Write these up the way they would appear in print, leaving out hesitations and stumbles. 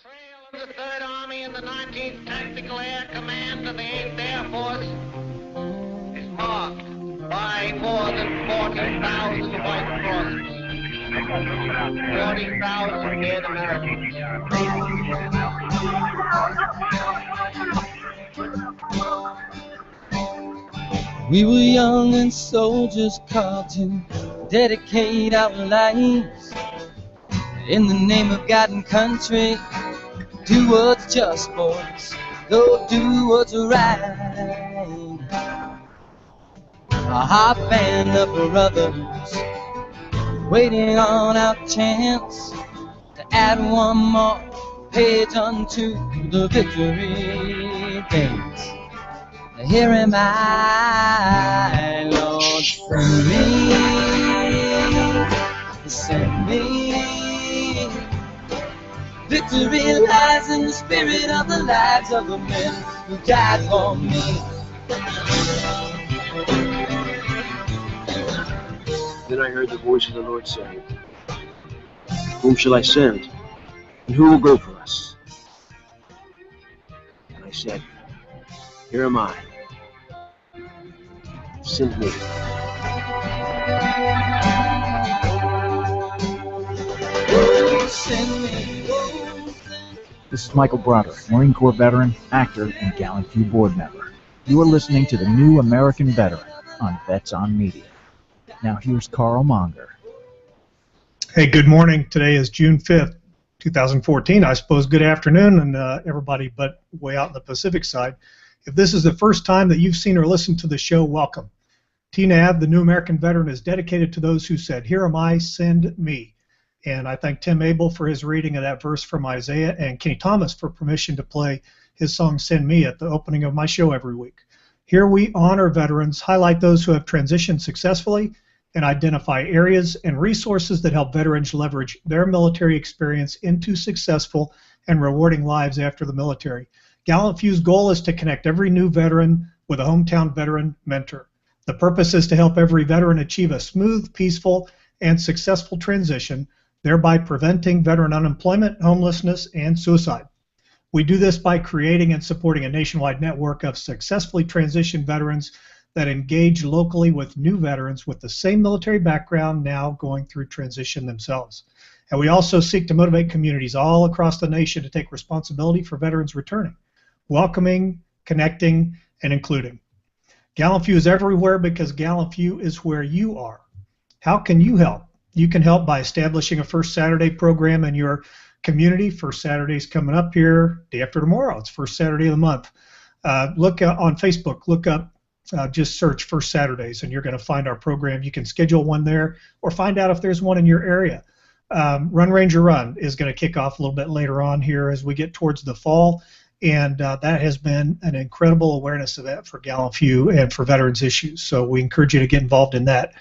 trail of the 3rd Army and the 19th Tactical Air Command of the 8th Air Force is marked by more than 40,000 white crosses, 40,000 dead Americans. We were young and soldiers called to dedicate our lives in the name of God and country. Do what's just, boys. Go do what's right. A hot band of brothers waiting on our chance to add one more page unto the victory dance. Here am I, Lord, send me. Victory lies in the spirit of the lives of the men who died for me. Then I heard the voice of the Lord saying, "Whom shall I send? And who will go for us?" And I said, "Here am I. Send me." This is Michael Broderick, Marine Corps veteran, actor, and Gallant Few board member. You are listening to the New American Veteran on Vets on Media. Now here's Carl Monger. Hey, good morning. Today is June 5th, 2014. I suppose good afternoon, and everybody but way out in the Pacific side. If this is the first time that you've seen or listened to the show, welcome. TNAV, the New American Veteran, is dedicated to those who said, "Here am I, send me." And I thank Tim Abel for his reading of that verse from Isaiah, and Kenny Thomas for permission to play his song "Send Me" at the opening of my show every week. Here we honor veterans, highlight those who have transitioned successfully, and identify areas and resources that help veterans leverage their military experience into successful and rewarding lives after the military. Gallant Few's goal is to connect every new veteran with a hometown veteran mentor. The purpose is to help every veteran achieve a smooth, peaceful, and successful transition, thereby preventing veteran unemployment, homelessness, and suicide. We do this by creating and supporting a nationwide network of successfully transitioned veterans that engage locally with new veterans with the same military background now going through transition themselves. And we also seek to motivate communities all across the nation to take responsibility for veterans returning, welcoming, connecting, and including. Gallant Few is everywhere because Gallant Few is where you are. How can you help? You can help by establishing a First Saturday program in your community. First Saturday's coming up here, day after tomorrow. It's First Saturday of the month. Look on Facebook, look up, just search First Saturdays, and you're going to find our program. You can schedule one there or find out if there's one in your area. Run Ranger Run is going to kick off a little bit later on here as we get towards the fall, and that has been an incredible awareness event for Gallant Few and for veterans issues. So we encourage you to get involved in that.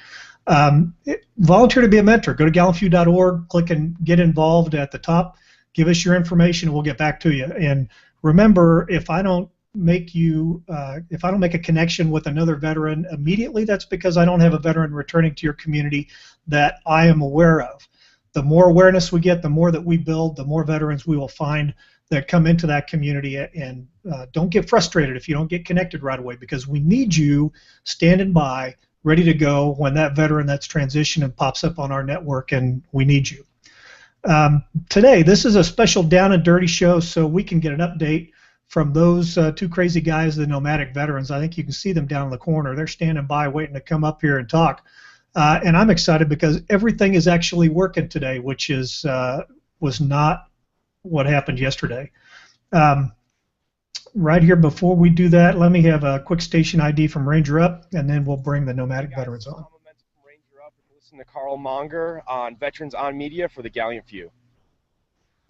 Volunteer to be a mentor. Go to gallantfew.org, click and get involved at the top. Give us your information, and we'll get back to you. And remember, if I don't make a connection with another veteran immediately, that's because I don't have a veteran returning to your community that I am aware of. The more awareness we get, the more that we build, the more veterans we will find that come into that community. And don't get frustrated if you don't get connected right away, because we need you standing by, ready to go when that veteran that's transitioned pops up on our network, and we need you. Today, this is a special down and dirty show, so we can get an update from those two crazy guys, the Nomadic Veterans. I think you can see them down in the corner. They're standing by waiting to come up here and talk. And I'm excited because everything is actually working today, which is was not what happened yesterday. Right here, before we do that, let me have a quick station ID from Ranger Up, and then we'll bring the Nomadic Veterans on. Ranger Up, and listen to Carl Monger on Veterans on Media for the Gallant Few.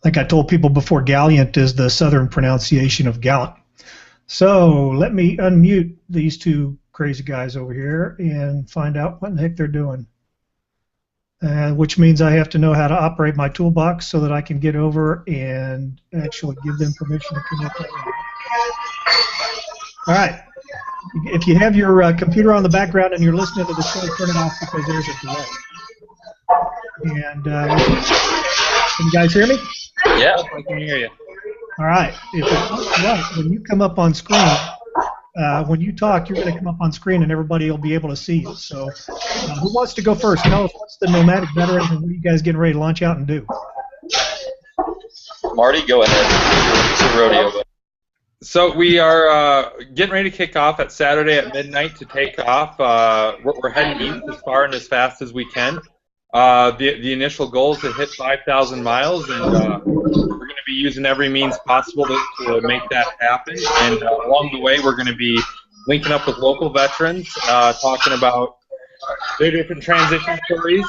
Like I told people before, Gallant is the southern pronunciation of gallant. So let me unmute these two crazy guys over here and find out what in the heck they're doing. Which means I have to know how to operate my toolbox so that I can get over and actually give them permission to connect. All right. If you have your computer on the background and you're listening to the show, turn it off because there's a delay. And can you guys hear me? Yeah, I can hear you. All right. If it looks right, when you come up on screen, when you talk, you're going to come up on screen and everybody will be able to see you. So who wants to go first? Tell us what's the Nomadic Veterans and what are you guys getting ready to launch out and do? Marty, go ahead. It's a rodeo. So we are getting ready to kick off at Saturday at midnight to take off. We're heading east as far and as fast as we can. The initial goal is to hit 5,000 miles, and we're going to be using every means possible to make that happen. And along the way, we're going to be linking up with local veterans, talking about their different transition stories,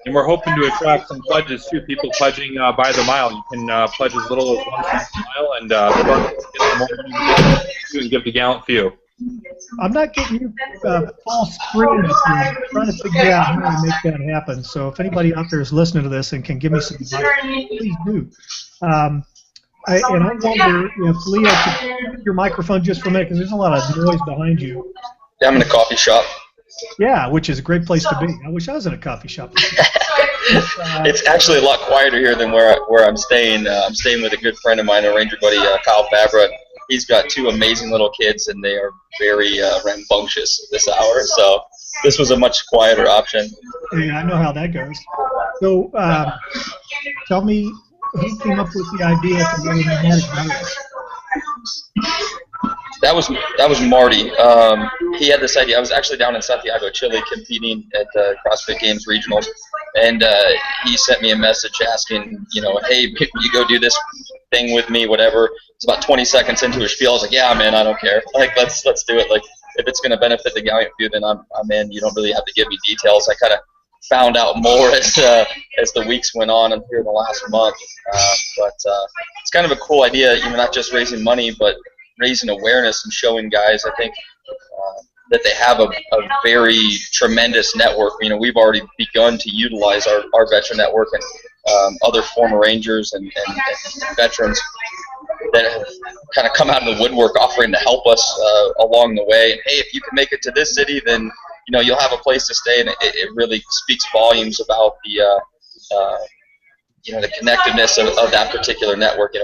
and we're hoping to attract some pledges too. People pledging by the mile. You can pledge as little as 1 cent a mile, and get some more money and give the gallant few. I'm not getting you full screen up here. I'm trying to figure out how to make that happen. So if anybody out there is listening to this and can give me some advice, please do. I wonder if Leo could mute your microphone just for a minute because there's a lot of noise behind you. Yeah, I'm in a coffee shop. Yeah, which is a great place to be. I wish I was in a coffee shop. It's actually a lot quieter here than where I'm staying. I'm staying with a good friend of mine, a Ranger buddy, Kyle Fabra. He's got 2 amazing little kids, and they are very rambunctious this hour. So this was a much quieter option. Yeah, I know how that goes. So tell me, who came up with the idea to go to Nomadic Veterans? That was Marty. He had this idea. I was actually down in Santiago, Chile, competing at the CrossFit Games Regionals, and he sent me a message asking, hey, you go do this thing with me, whatever. It's about 20 seconds into his spiel. I was like, yeah, man, I don't care. Like, let's do it. Like, if it's going to benefit the gallant few, then I'm in. You don't really have to give me details. I kind of found out more as the weeks went on and here in the last month. But it's kind of a cool idea, not just raising money, but raising awareness and showing guys, I think, that they have a very tremendous network. We've already begun to utilize our veteran network and other former Rangers and veterans that have kind of come out of the woodwork offering to help us along the way. And, hey, if you can make it to this city, then, you'll have a place to stay. And it really speaks volumes about the connectedness of that particular network.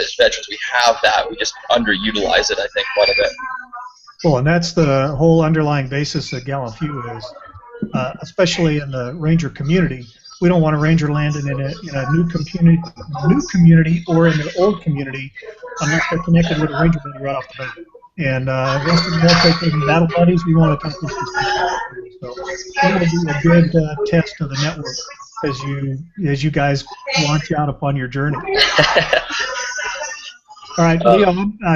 As veterans, we have that. We just underutilize it, I think, quite a bit. Well, and that's the whole underlying basis that Gallant Few is, especially in the Ranger community. We don't want a Ranger landing in a new community or in an old community unless they're connected with a Ranger buddy right off the bat. And the rest of the military and battle buddies, we want to accomplish this. So that will be a good test of the network as you guys launch out upon your journey. All right, Leo,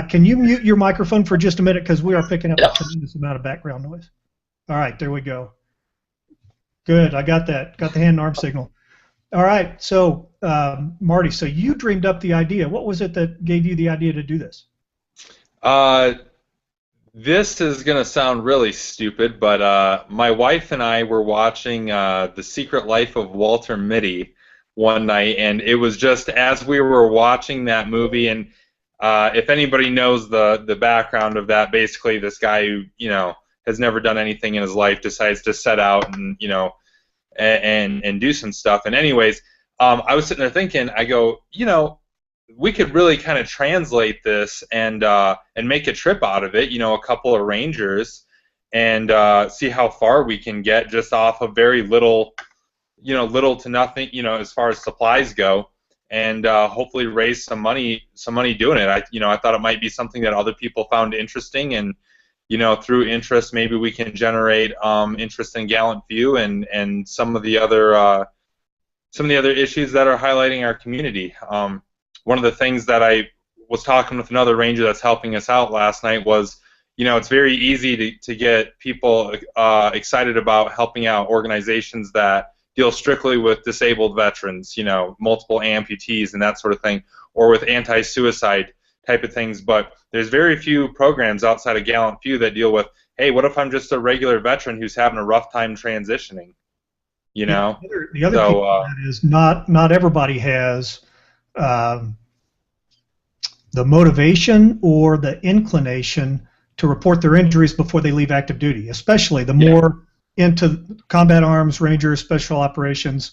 can you mute your microphone for just a minute because we are picking up a tremendous amount of background noise. All right, there we go. Good, I got that. Got the hand and arm signal. All right, so Marty, so you dreamed up the idea. What was it that gave you the idea to do this? This is going to sound really stupid, but my wife and I were watching The Secret Life of Walter Mitty one night, and it was just as we were watching that movie, and if anybody knows the background of that, basically this guy who has never done anything in his life decides to set out and and do some stuff. And anyways, I was sitting there thinking, I go, we could really kind of translate this and make a trip out of it. A couple of Rangers, and see how far we can get just off of very little, little to nothing, as far as supplies go. And hopefully raise some money doing it. I thought it might be something that other people found interesting, and through interest maybe we can generate interest in Gallant Few and some of the other issues that are highlighting our community. One of the things that I was talking with another Ranger that's helping us out last night was, it's very easy to get people excited about helping out organizations that deal strictly with disabled veterans, multiple amputees and that sort of thing, or with anti-suicide type of things. But there's very few programs outside of Gallant Few that deal with, hey, what if I'm just a regular veteran who's having a rough time transitioning? The other thing that is not everybody has the motivation or the inclination to report their injuries before they leave active duty, especially the more into combat arms, Rangers, special operations.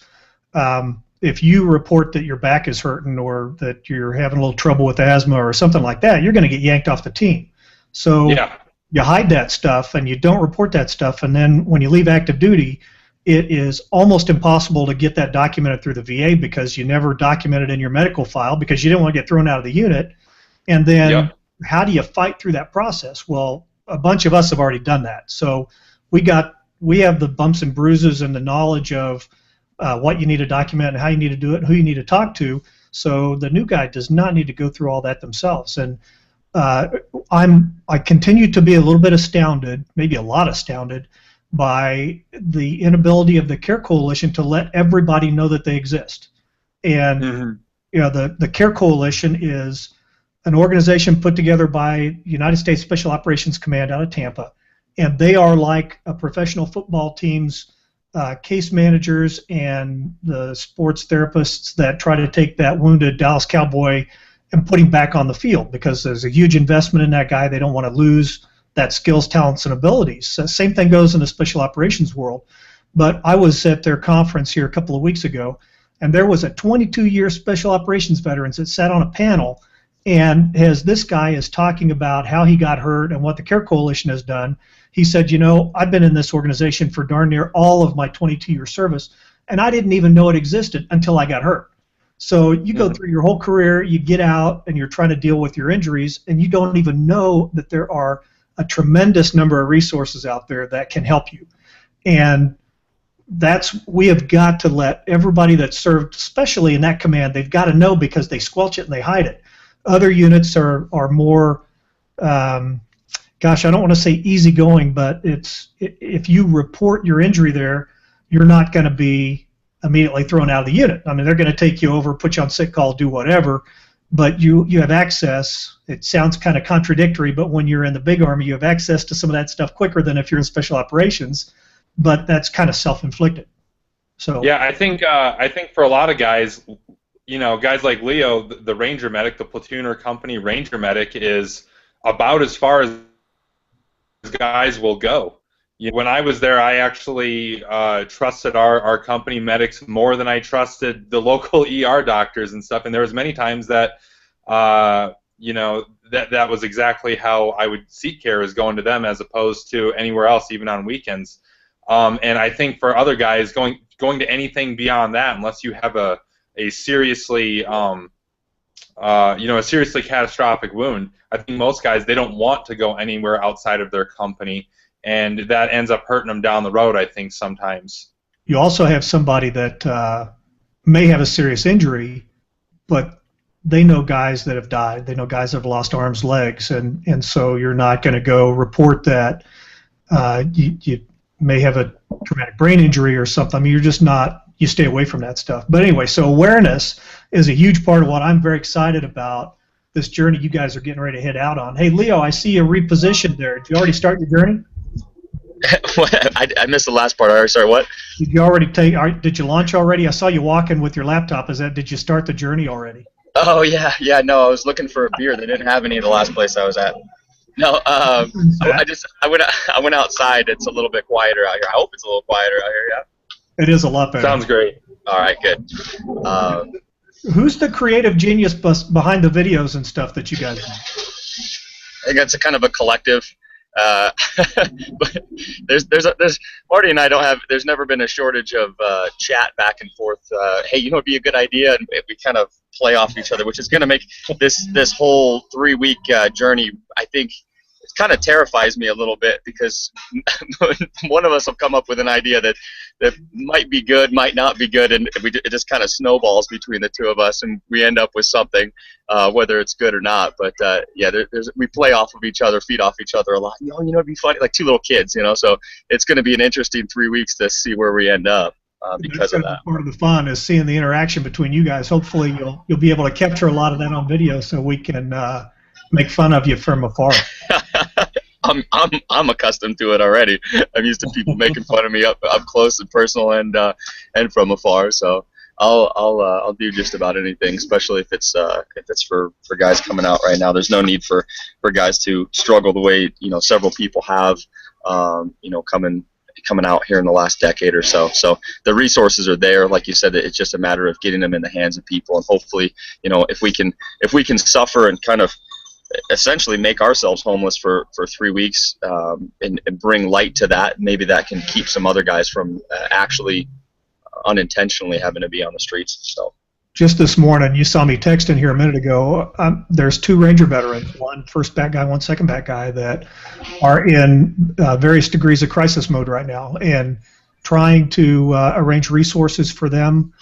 if you report that your back is hurting or that you're having a little trouble with asthma or something like that, you're going to get yanked off the team. So you hide that stuff and you don't report that stuff, and then when you leave active duty, it is almost impossible to get that documented through the VA because you never documented in your medical file because you didn't want to get thrown out of the unit. And then how do you fight through that process? Well, a bunch of us have already done that. So we have the bumps and bruises and the knowledge of what you need to document and how you need to do it and who you need to talk to. So the new guy does not need to go through all that themselves. And I continue to be a little bit astounded, maybe a lot astounded, by the inability of the Care Coalition to let everybody know that they exist. And you know, the Care Coalition is an organization put together by United States Special Operations Command out of Tampa, and they are like a professional football team's case managers and the sports therapists that try to take that wounded Dallas Cowboy and put him back on the field because there's a huge investment in that guy. They don't want to lose that skills, talents, and abilities. Same thing goes in the special operations world. But I was at their conference here a couple of weeks ago, and there was a 22-year special operations veteran that sat on a panel, and as this guy is talking about how he got hurt and what the Care Coalition has done, he said, you know, I've been in this organization for darn near all of my 22-year service, and I didn't even know it existed until I got hurt. So you go through your whole career, you get out, and you're trying to deal with your injuries, and you don't even know that there are a tremendous number of resources out there that can help you. And we have got to let everybody that served, especially in that command, they've got to know because they squelch it and they hide it. Other units are more, gosh, I don't want to say easygoing, but if you report your injury there, you're not going to be immediately thrown out of the unit. I mean, they're going to take you over, put you on sick call, do whatever, but you have access. It sounds kind of contradictory, but when you're in the big Army, you have access to some of that stuff quicker than if you're in special operations, but that's kind of self-inflicted. So yeah, I think for a lot of guys, you know, guys like Leo, the Ranger Medic, the platoon or company Ranger Medic is about as far as guys will go. You know, when I was there, I actually trusted our company medics more than I trusted the local ER doctors and stuff. And there was many times that, you know, that was exactly how I would seek care, is going to them as opposed to anywhere else, even on weekends. And I think for other guys, going to anything beyond that, unless you have a seriously, you know, a seriously catastrophic wound, I think most guys, they don't want to go anywhere outside of their company. And that ends up hurting them down the road, I think, sometimes. You also have somebody that may have a serious injury, but they know guys that have died. They know guys that have lost arms, legs, and so you're not going to go report that you may have a traumatic brain injury or something. I mean, you're just not, you stay away from that stuff. But anyway, so awareness is a huge part of what I'm very excited about, this journey you guys are getting ready to head out on. Hey, Leo, I see you repositioned there. Did you already start your journey? I missed the last part. Sorry, what? Did you already did you launch already? I saw you walking with your laptop. Did you start the journey already? Oh yeah. No, I was looking for a beer. They didn't have any in the last place I was at. No, I went outside. It's a little bit quieter out here. I hope it's a little quieter out here. Yeah. It is a lot better. Sounds great. All right, good. Who's the creative genius behind the videos and stuff that you guys do? I think that's a kind of a collective. But there's Marty and I don't have. There's never been a shortage of chat back and forth. Hey, you know, it'd be a good idea, and we kind of play off each other, which is going to make this whole 3-week journey, I think. It kind of terrifies me a little bit because one of us will come up with an idea that might be good, might not be good, and it just kind of snowballs between the two of us, and we end up with something, whether it's good or not. But yeah, we play off of each other, feed off each other a lot. You know, it'd be funny, like two little kids, you know. So it's going to be an interesting 3 weeks to see where we end up because of that. Part of the fun is seeing the interaction between you guys. Hopefully, you'll be able to capture a lot of that on video, so we can make fun of you from afar. I'm accustomed to it already. I'm used to people making fun of me up close and personal and from afar. So I'll do just about anything, especially if it's for guys coming out right now. There's no need for guys to struggle the way, you know, several people have, you know, coming coming out here in the last decade or so. So the resources are there. Like you said, it's just a matter of getting them in the hands of people, and hopefully, if we can suffer and kind of essentially make ourselves homeless for 3 weeks, and bring light to that, maybe that can keep some other guys from actually unintentionally having to be on the streets. So just this morning, you saw me texting here a minute ago, there's 2 Ranger veterans, one first bat guy, one second bat guy, that are in various degrees of crisis mode right now, and trying to arrange resources for them.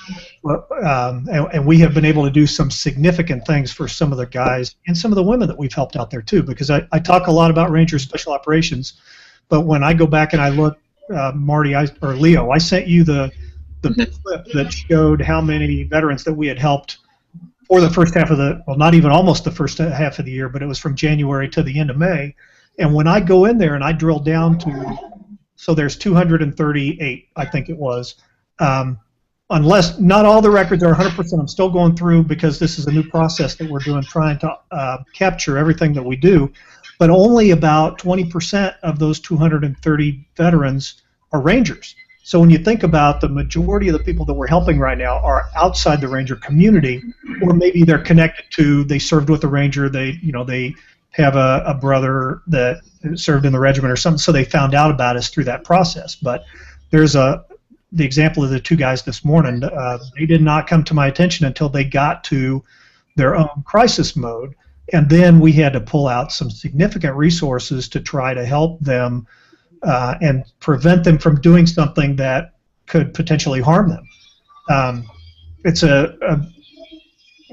And we have been able to do some significant things for some of the guys and some of the women that we've helped out there too, because I talk a lot about Ranger Special Operations, but when I go back and I look, Marty or Leo, I sent you the clip that showed how many veterans that we had helped for the first half of not even almost the first half of the year, but it was from January to the end of May. And when I go in there and I drill down to, so there's 238, I think it was, unless not all the records are 100%, I'm still going through because this is a new process that we're doing, trying to capture everything that we do, but only about 20% of those 230 veterans are Rangers. So when you think about the majority of the people that we're helping right now are outside the Ranger community, or maybe they're connected to, they served with the Ranger, they have a brother that served in the regiment or something, so they found out about us through that process. But there's the example of the 2 guys this morning. They did not come to my attention until they got to their own crisis mode, and then we had to pull out some significant resources to try to help them and prevent them from doing something that could potentially harm them.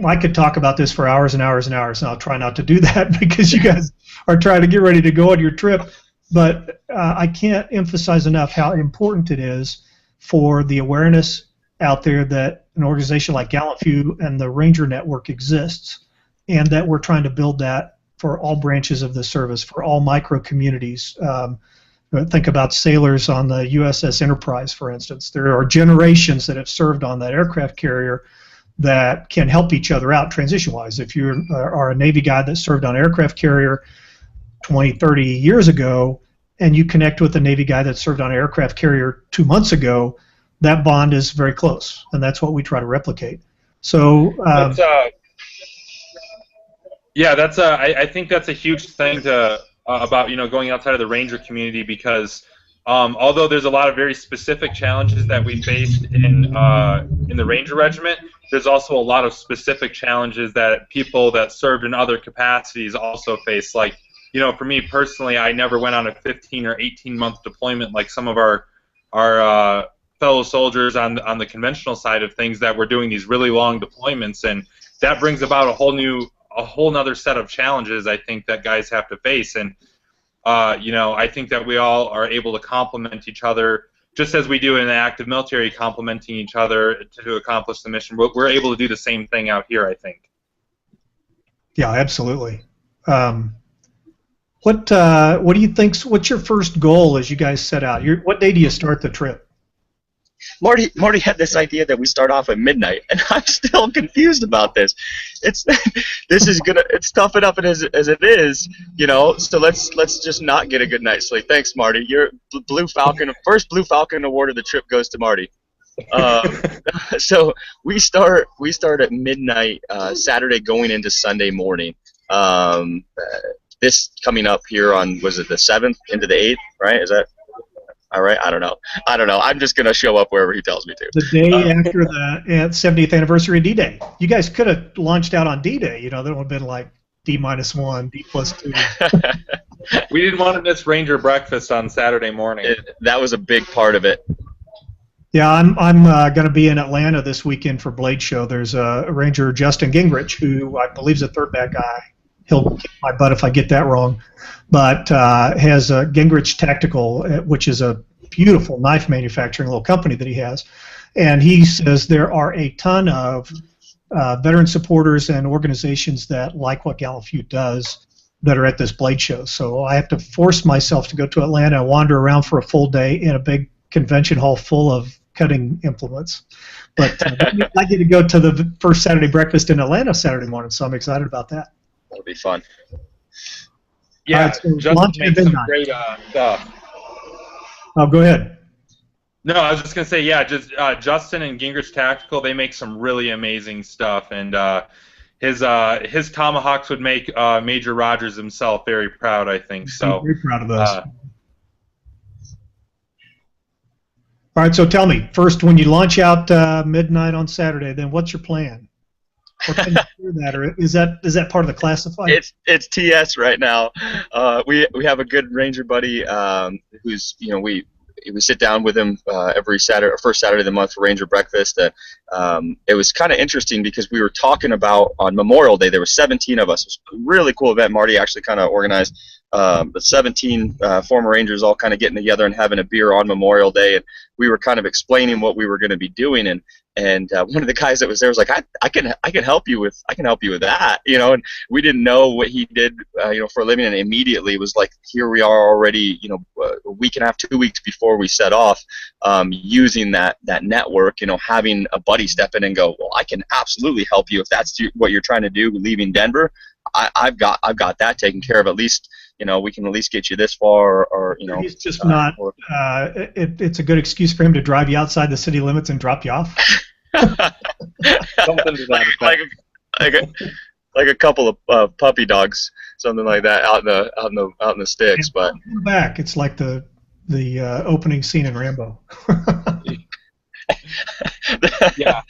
I could talk about this for hours and hours and hours, and I'll try not to do that because you guys are trying to get ready to go on your trip. But I can't emphasize enough how important it is for the awareness out there that an organization like Gallant Few and the Ranger Network exists, and that we're trying to build that for all branches of the service, for all micro communities. Think about sailors on the USS Enterprise, for instance. There are generations that have served on that aircraft carrier that can help each other out transition-wise. If you are a Navy guy that served on an aircraft carrier 20, 30 years ago, and you connect with a Navy guy that served on an aircraft carrier 2 months ago, that bond is very close, and that's what we try to replicate. So, I think that's a huge thing about going outside of the Ranger community, because although there's a lot of very specific challenges that we faced in the Ranger Regiment, there's also a lot of specific challenges that people that served in other capacities also face. Like, for me personally, I never went on a 15 or 18-month deployment like some of our fellow soldiers on the conventional side of things that were doing these really long deployments, and that brings about a whole nother set of challenges, I think, that guys have to face. And I think that we all are able to complement each other, just as we do in the active military, complementing each other to accomplish the mission. We're able to do the same thing out here, I think. Yeah, absolutely. What do you think? What's your first goal as you guys set out? What day do you start the trip? Marty had this idea that we start off at midnight, and I'm still confused about this. It's tough enough as it is, So let's just not get a good night's sleep. Thanks, Marty. Your first Blue Falcon award of the trip goes to Marty. So we start at midnight Saturday, going into Sunday morning. This coming up here on, was it the 7th into the 8th? Right? Is that? All right, I don't know. I'm just going to show up wherever he tells me to. The day after the 70th anniversary of D-Day. You guys could have launched out on D-Day. That would have been like D-1, D+2. We didn't want to miss Ranger breakfast on Saturday morning. That was a big part of it. Yeah, I'm going to be in Atlanta this weekend for Blade Show. There's a Ranger, Justin Gingrich, who I believe is a third bat guy. He'll kick my butt if I get that wrong, but has a Gingrich Tactical, which is a beautiful knife manufacturing little company that he has, and he says there are a ton of veteran supporters and organizations that like what Gallant Few does that are at this Blade Show. So I have to force myself to go to Atlanta and wander around for a full day in a big convention hall full of cutting implements. But I get to go to the first Saturday breakfast in Atlanta Saturday morning, so I'm excited about that. That'll be fun. Yeah, so Justin makes some great stuff. Oh, go ahead. No, I was just gonna say, yeah, just Justin and Gingrich Tactical, they make some really amazing stuff, and his tomahawks would make Major Rogers himself very proud, I think. So I'm very proud of those. All right, so tell me, first, when you launch out midnight on Saturday, then what's your plan? Or can you do that, or is that part of the classified? It's TS right now. We have a good ranger buddy who's we sit down with him every Saturday, or first Saturday of the month for Ranger Breakfast. It was kind of interesting because we were talking about on Memorial Day. There were 17 of us. It was a really cool event. Marty actually kind of organized. The 17 former Rangers all kind of getting together and having a beer on Memorial Day, and we were kind of explaining what we were going to be doing. And one of the guys that was there was like, I can help you with that, And we didn't know what he did, for a living, and immediately was like, here we are already, a week and a half, 2 weeks before we set off, using that network, having a buddy step in and go, well, I can absolutely help you if that's what you're trying to do, leaving Denver. I've got that taken care of. At least, we can at least get you this far, or He's just not. It's a good excuse for him to drive you outside the city limits and drop you off. something to that like a couple of puppy dogs, something like that, out in the sticks. But back, it's like the opening scene in Rambo. Yeah.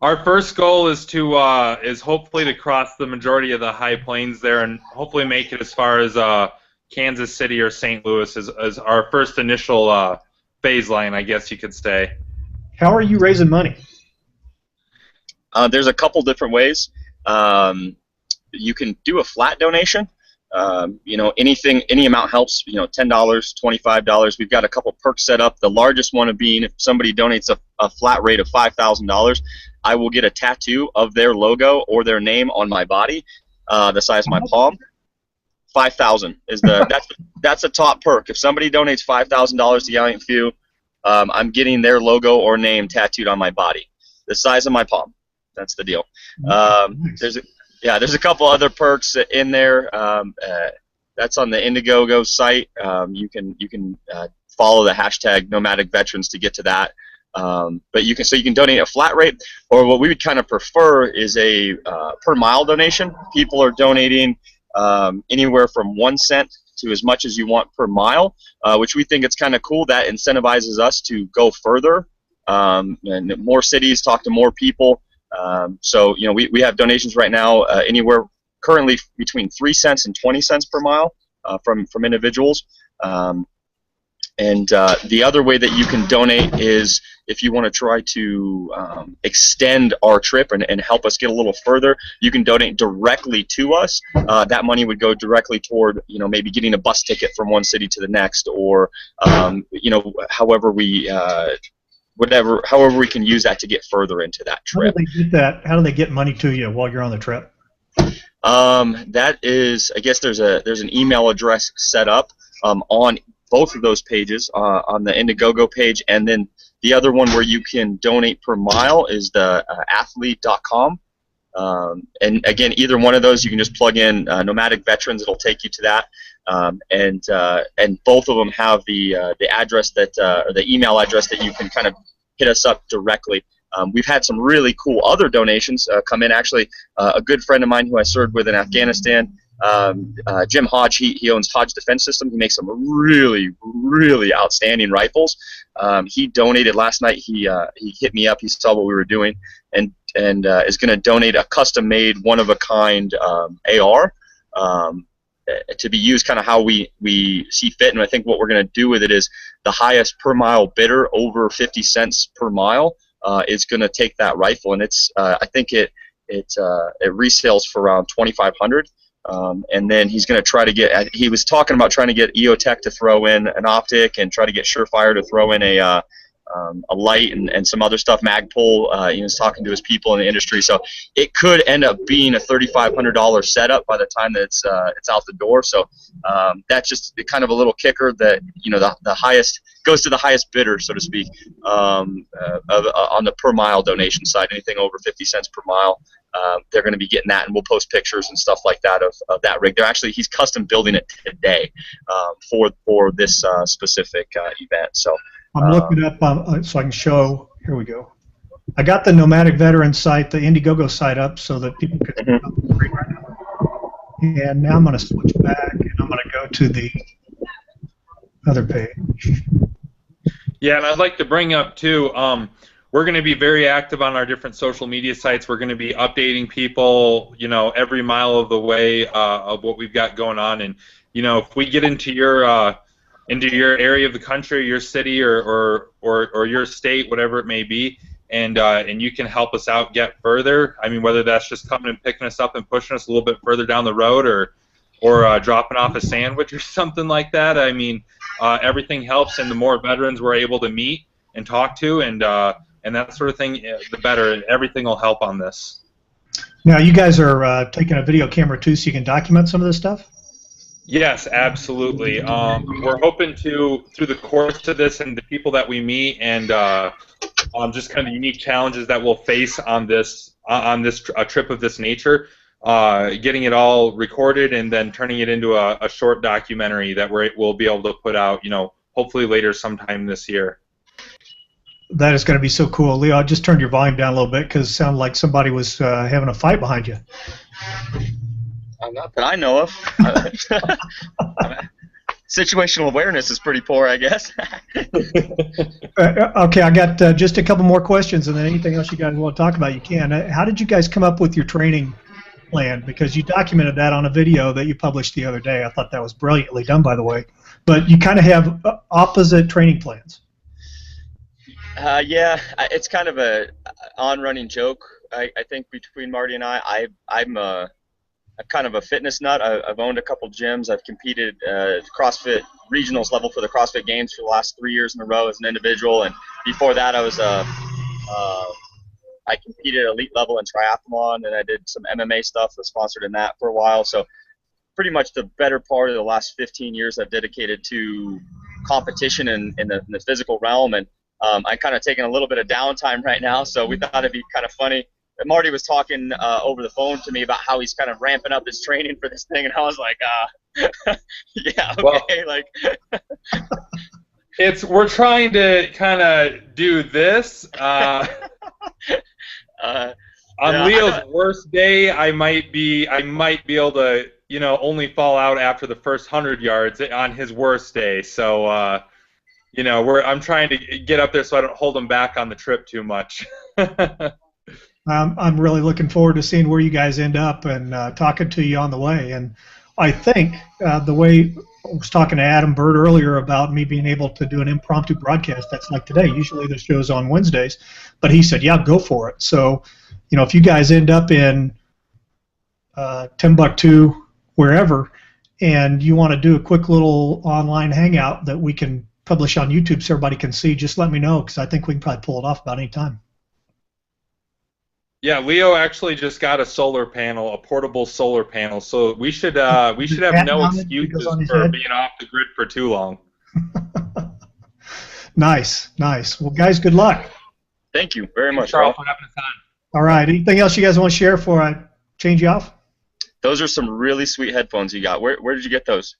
Our first goal is hopefully to cross the majority of the high plains there, and hopefully make it as far as Kansas City or St. Louis as our first initial phase line, I guess you could say. How are you raising money? There's a couple different ways. You can do a flat donation. Any amount helps. $10, $25. We've got a couple perks set up. The largest one being if somebody donates a flat rate of $5,000, I will get a tattoo of their logo or their name on my body, the size of my palm. 5,000 is that's a top perk. If somebody donates $5,000 to Gallant Few, I'm getting their logo or name tattooed on my body, the size of my palm. That's the deal. Nice. There's a couple other perks in there. That's on the Indiegogo site. You can follow the hashtag Nomadic Veterans to get to that. But you can donate a flat rate, or what we would kind of prefer is a per mile donation. People are donating anywhere from 1 cent to as much as you want per mile, which we think it's kind of cool. That incentivizes us to go further and more cities, talk to more people. So we have donations right now anywhere currently between 3 cents and 20 cents per mile from individuals. And the other way that you can donate is if you want to try to extend our trip and help us get a little further, you can donate directly to us. That money would go directly toward, maybe getting a bus ticket from one city to the next, or, however we can use that to get further into that trip. How do they get that? How do they get money to you while you're on the trip? That is, I guess there's an email address set up on both of those pages, on the Indiegogo page, and then the other one where you can donate per mile is the athlete.com. And again, either one of those, you can just plug in Nomadic Veterans. It'll take you to that. And both of them have the address or the email address that you can kind of hit us up directly. We've had some really cool other donations come in. Actually, a good friend of mine who I served with in Afghanistan, Jim Hodge, he owns Hodge Defense System. He makes some really, really outstanding rifles. He donated last night. He hit me up. He saw what we were doing, and is going to donate a custom-made, one-of-a-kind AR to be used kind of how we see fit. And I think what we're going to do with it is the highest per mile bidder, over 50 cents per mile, is going to take that rifle, and it's I think it resales for around $2,500. And then he's going to try to get. He was talking about trying to get EOTech to throw in an optic, and try to get Surefire to throw in a a light and some other stuff. Magpul, he was talking to his people in the industry, so it could end up being a $3,500 setup by the time that it's out the door. So that's just kind of a little kicker that the highest goes to the highest bidder, so to speak, on the per mile donation side. Anything over 50 cents per mile, they're going to be getting that, and we'll post pictures and stuff like that of that rig. He's custom building it today for this specific event. So. I'm looking it up so I can show. Here we go. I got the Nomadic Veterans site, the Indiegogo site up so that people could see it on the screen right now. And now I'm going to switch back, and I'm going to go to the other page. Yeah, and I'd like to bring up, too, we're going to be very active on our different social media sites. We're going to be updating people, every mile of the way of what we've got going on. And, if we get into your area of the country, your city, or your state, whatever it may be, and you can help us out get further. I mean, whether that's just coming and picking us up and pushing us a little bit further down the road, or dropping off a sandwich or something like that. I mean, everything helps, and the more veterans we're able to meet and talk to, and that sort of thing, the better. Everything will help on this. Now, you guys are taking a video camera too, so you can document some of this stuff? Yes, absolutely. We're hoping to, through the course of this and the people that we meet, and just kind of the unique challenges that we'll face on this trip of this nature, getting it all recorded and then turning it into a short documentary that we'll be able to put out, hopefully later sometime this year. That is going to be so cool. Leo, I just turned your volume down a little bit because it sounded like somebody was having a fight behind you. Not that I know of. Situational awareness is pretty poor, I guess. Okay, I got just a couple more questions, and then anything else you guys want to talk about, you can. How did you guys come up with your training plan? Because you documented that on a video that you published the other day. I thought that was brilliantly done, by the way. But you kind of have opposite training plans. Yeah, it's kind of a on-running joke, I think, between Marty and I. I'm kind of a fitness nut. I've owned a couple gyms. I've competed CrossFit regionals level for the CrossFit Games for the last 3 years in a row as an individual, and before that I was I competed at elite level in triathlon, and I did some MMA stuff. Was sponsored in that for a while. So pretty much the better part of the last 15 years I've dedicated to competition in the physical realm, and I'm kind of taking a little bit of downtime right now. So we thought it'd be kind of funny. Marty was talking over the phone to me about how he's kind of ramping up his training for this thing, and I was like, yeah, okay, well, we're trying to kind of do this. On Leo's worst day, I might be able to, only fall out after the first 100 yards on his worst day. So, I'm trying to get up there so I don't hold him back on the trip too much. I'm really looking forward to seeing where you guys end up and talking to you on the way. And I think the way I was talking to Adam Bird earlier about me being able to do an impromptu broadcast, that's like today. Usually the show's on Wednesdays, but he said, yeah, go for it. So, if you guys end up in Timbuktu, wherever, and you want to do a quick little online hangout that we can publish on YouTube so everybody can see, just let me know, because I think we can probably pull it off about any time. Yeah, Leo actually just got a portable solar panel, so we should have no excuses for being off the grid for too long. Nice. Well, guys, good luck. Thank you very much, Charles, for having us on. All right. Anything else you guys want to share before I change you off? Those are some really sweet headphones you got. Where did you get those?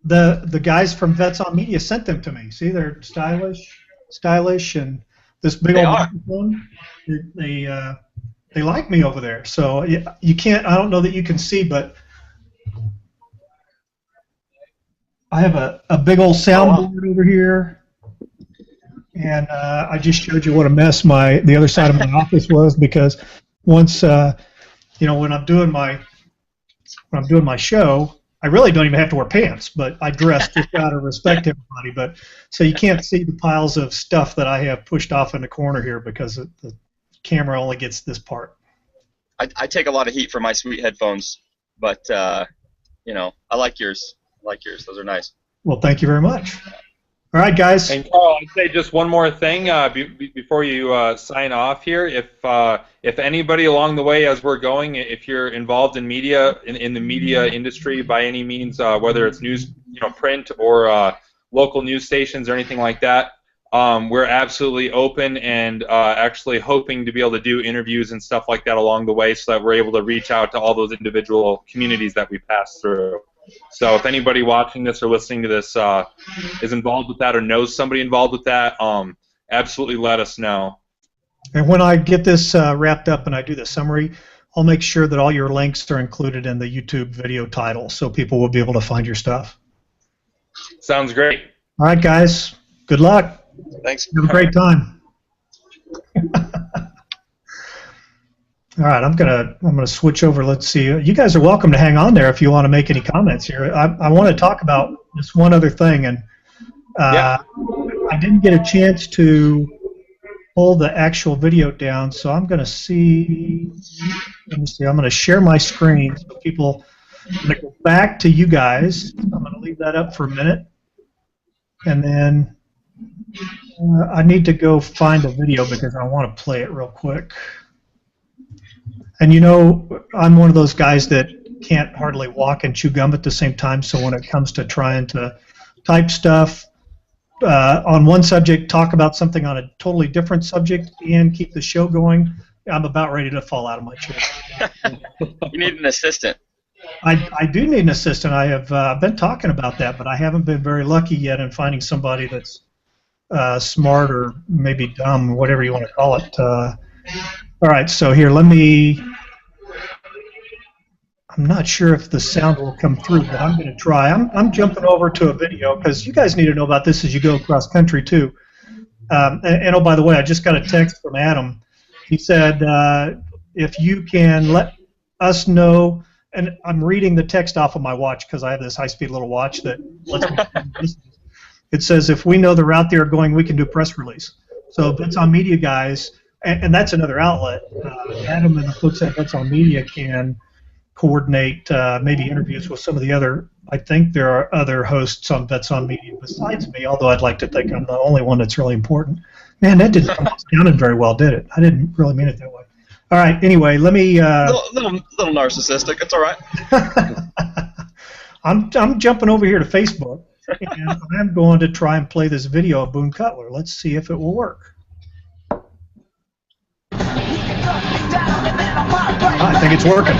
The guys from Vets on Media sent them to me. See, they're stylish, and this big old microphone. They like me over there. So you can't. I don't know that you can see, but I have a big old soundboard over here, and I just showed you what a mess the other side of my office was, because once when I'm doing my show, I really don't even have to wear pants, but I dress just out of respect to everybody. But so you can't see the piles of stuff that I have pushed off in the corner here because the camera only gets this part. I take a lot of heat for my sweet headphones, but I like yours. Those are nice. Well, thank you very much. All right, guys. And Carl, I'd say just one more thing before you sign off here. If anybody along the way as we're going, if you're involved in media in the media industry by any means, whether it's news, print or local news stations or anything like that, we're absolutely open and actually hoping to be able to do interviews and stuff like that along the way, so that we're able to reach out to all those individual communities that we pass through. So if anybody watching this or listening to this is involved with that or knows somebody involved with that, absolutely let us know. And when I get this wrapped up and I do the summary, I'll make sure that all your links are included in the YouTube video title so people will be able to find your stuff. Sounds great. All right, guys. Good luck. Thanks. Have a great time. All right, I'm gonna switch over. Let's see. You guys are welcome to hang on there if you want to make any comments here. I want to talk about just one other thing, and I didn't get a chance to pull the actual video down, so I'm gonna see. Let me see. I'm gonna share my screen so people. I'm gonna go back to you guys. I'm gonna leave that up for a minute, and then I need to go find a video because I want to play it real quick. And I'm one of those guys that can't hardly walk and chew gum at the same time, so when it comes to trying to type stuff on one subject, talk about something on a totally different subject, and keep the show going, I'm about ready to fall out of my chair. You need an assistant. I do need an assistant. I have been talking about that, but I haven't been very lucky yet in finding somebody that's smart or maybe dumb, whatever you want to call it. All right, so here, I'm not sure if the sound will come through, but I'm going to try. I'm jumping over to a video because you guys need to know about this as you go across country too. And oh, by the way, I just got a text from Adam. He said, if you can let us know, and I'm reading the text off of my watch because I have this high-speed little watch that lets me. It says, if we know the route they're going, we can do a press release. So Vets on Media guys, and that's another outlet. Adam and the folks at Vets on Media can coordinate maybe interviews with some of the other. I think there are other hosts on Vets on Media besides me, although I'd like to think I'm the only one that's really important. Man, that didn't come sounded very well, did it? I didn't really mean it that way. All right. Anyway, let me. Little narcissistic. It's all right. I'm jumping over here to Facebook, and I'm going to try and play this video of Boone Cutler. Let's see if it will work. I think it's working.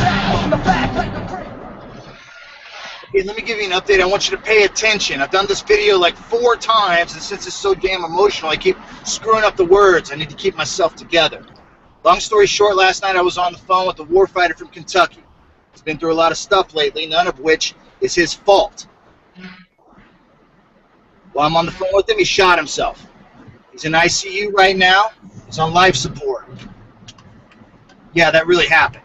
Hey, let me give you an update. I want you to pay attention. I've done this video like 4 times, and since it's so damn emotional, I keep screwing up the words. I need to keep myself together. Long story short, last night I was on the phone with a warfighter from Kentucky. He's been through a lot of stuff lately, none of which is his fault. While I'm on the phone with him, he shot himself. He's in ICU right now. He's on life support. Yeah, that really happened.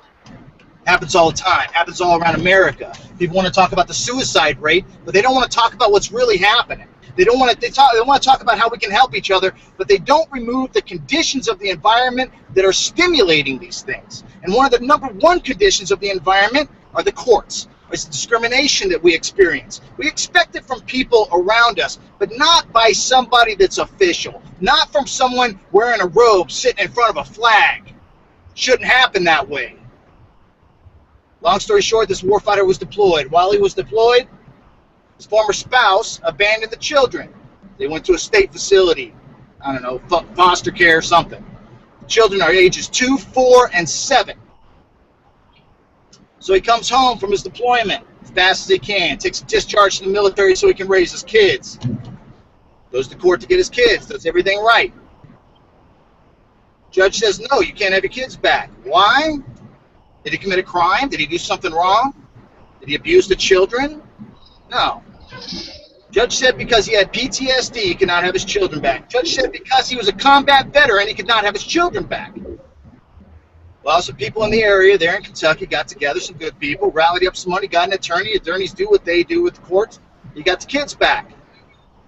Happens all the time. Happens all around America. People want to talk about the suicide rate, but they don't want to talk about what's really happening. They want to talk about how we can help each other, but they don't remove the conditions of the environment that are stimulating these things. And one of the #1 conditions of the environment are the courts. It's the discrimination that we experience. We expect it from people around us, but not by somebody that's official. Not from someone wearing a robe sitting in front of a flag. Shouldn't happen that way. Long story short, this warfighter was deployed. While he was deployed, his former spouse abandoned the children. They went to a state facility, I don't know, foster care or something. The children are ages 2, 4, and 7. So he comes home from his deployment as fast as he can, takes a discharge from the military so he can raise his kids. Goes to court to get his kids, does everything right. Judge says, no, you can't have your kids back. Why? Did he commit a crime? Did he do something wrong? Did he abuse the children? No. Judge said because he had PTSD, he could not have his children back. Judge said because he was a combat veteran, he could not have his children back. Well, some people in the area there in Kentucky got together, some good people, rallied up some money, got an attorney. Attorneys do what they do with the courts. He got the kids back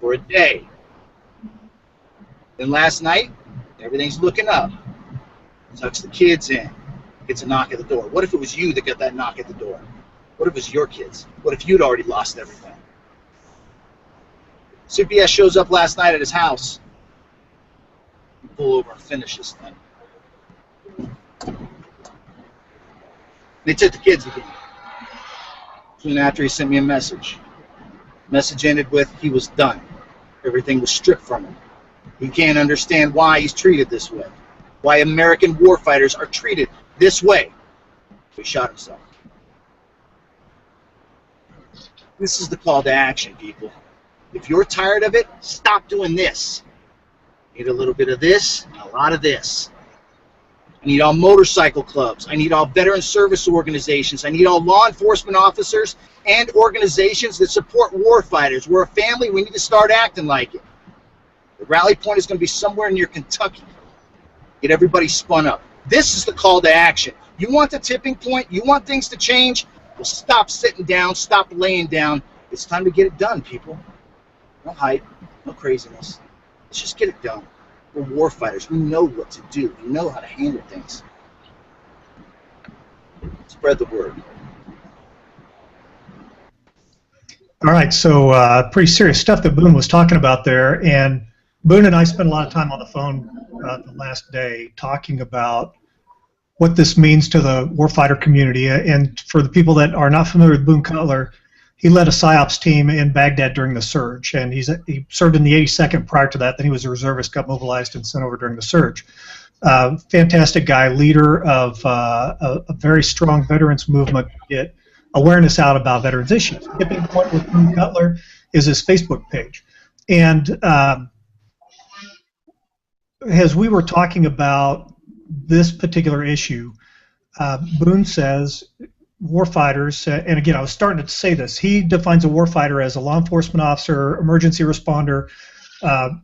for a day. Then last night, everything's looking up. Tucks the kids in. Gets a knock at the door. What if it was you that got that knock at the door? What if it was your kids? What if you'd already lost everything? CPS shows up last night at his house. Pull over and finish this thing. They took the kids again. Soon after, he sent me a message. Message ended with, he was done. Everything was stripped from him. He can't understand why he's treated this way. Why American warfighters are treated this way. So he shot himself. This is the call to action, people. If you're tired of it, stop doing this. Need a little bit of this and a lot of this. I need all motorcycle clubs. I need all veteran service organizations. I need all law enforcement officers and organizations that support warfighters. We're a family. We need to start acting like it. The rally point is going to be somewhere near Kentucky. Get everybody spun up. This is the call to action. You want the tipping point? You want things to change? Well, stop sitting down. Stop laying down. It's time to get it done, people. No hype. No craziness. Let's just get it done. We're warfighters. We know what to do. We know how to handle things. Spread the word. All right, so pretty serious stuff that Boone was talking about there, and Boone and I spent a lot of time on the phone the last day talking about what this means to the warfighter community. And for the people that are not familiar with Boone Cutler, he led a PSYOPs team in Baghdad during the surge, and he served in the 82nd prior to that. Then he was a reservist, got mobilized, and sent over during the surge. Fantastic guy, leader of a very strong veterans movement to get awareness out about veterans issues. Tipping Point with Boone Cutler is his Facebook page. And as we were talking about this particular issue, Boone says warfighters, and again, I was starting to say this, he defines a warfighter as a law enforcement officer, emergency responder,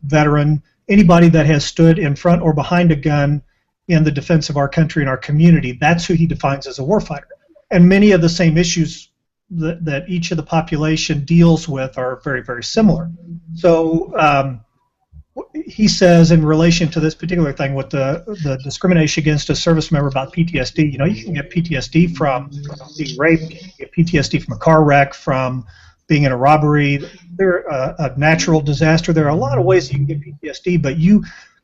veteran, anybody that has stood in front or behind a gun in the defense of our country and our community. That's who he defines as a warfighter. And many of the same issues that each of the population deals with are very, very similar. So he says in relation to this particular thing with the discrimination against a service member about PTSD, you know, you can get PTSD from being raped, you can get PTSD from a car wreck, from being in a robbery, a natural disaster. There are a lot of ways you can get PTSD, but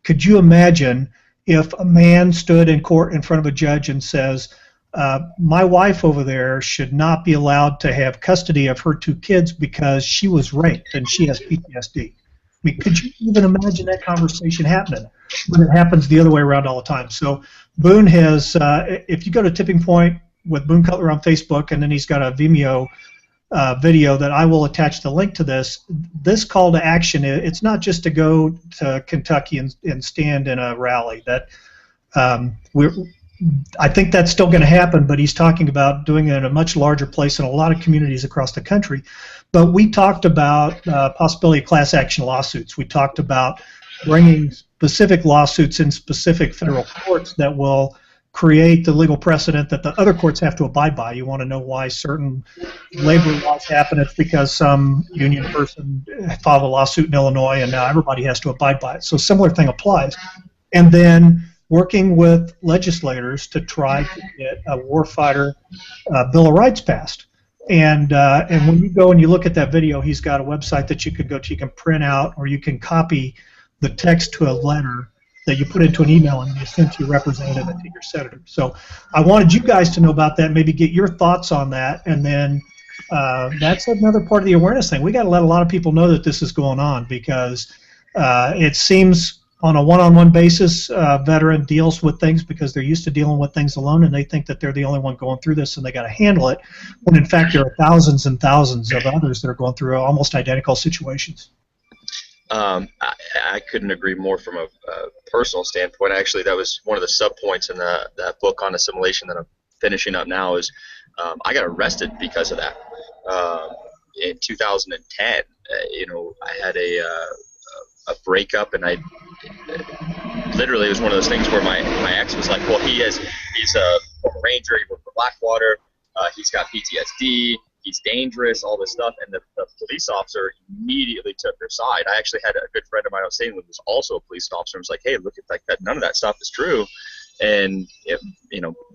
could you imagine if a man stood in court in front of a judge and says, my wife over there should not be allowed to have custody of her 2 kids because she was raped and she has PTSD. I mean, could you even imagine that conversation happening when it happens the other way around all the time? So Boone has, if you go to Tipping Point with Boone Cutler on Facebook, and then he's got a Vimeo video that I will attach the link to this call to action, it's not just to go to Kentucky and stand in a rally. That I think that's still going to happen, but he's talking about doing it in a much larger place in a lot of communities across the country. But we talked about possibility of class action lawsuits. We talked about bringing specific lawsuits in specific federal courts that will create the legal precedent that the other courts have to abide by. You want to know why certain labor laws happen? It's because some union person filed a lawsuit in Illinois, and now everybody has to abide by it. So similar thing applies. And then working with legislators to try to get a warfighter Bill of Rights passed. And when you go and you look at that video, he's got a website that you can go to. You can print out, or you can copy the text to a letter that you put into an email and you send to your representative and to your senator. So I wanted you guys to know about that, maybe get your thoughts on that, and then that's another part of the awareness thing. We got to let a lot of people know that this is going on, because it seems on a one-on-one basis, veteran deals with things because they're used to dealing with things alone, and they think that they're the only one going through this and they got to handle it, when in fact there are thousands and thousands of others that are going through almost identical situations. I couldn't agree more from a personal standpoint. Actually, that was one of the sub-points in that book on assimilation that I'm finishing up now. Is I got arrested because of that. In 2010, you know, I had a breakup, and I literally, it was one of those things where my ex was like, well, he's a former ranger, he worked for Blackwater, he's got PTSD, he's dangerous, all this stuff, and the police officer immediately took their side. I actually had a good friend of mine I was staying with who was also a police officer, and was like, hey, look at that, none of that stuff is true. and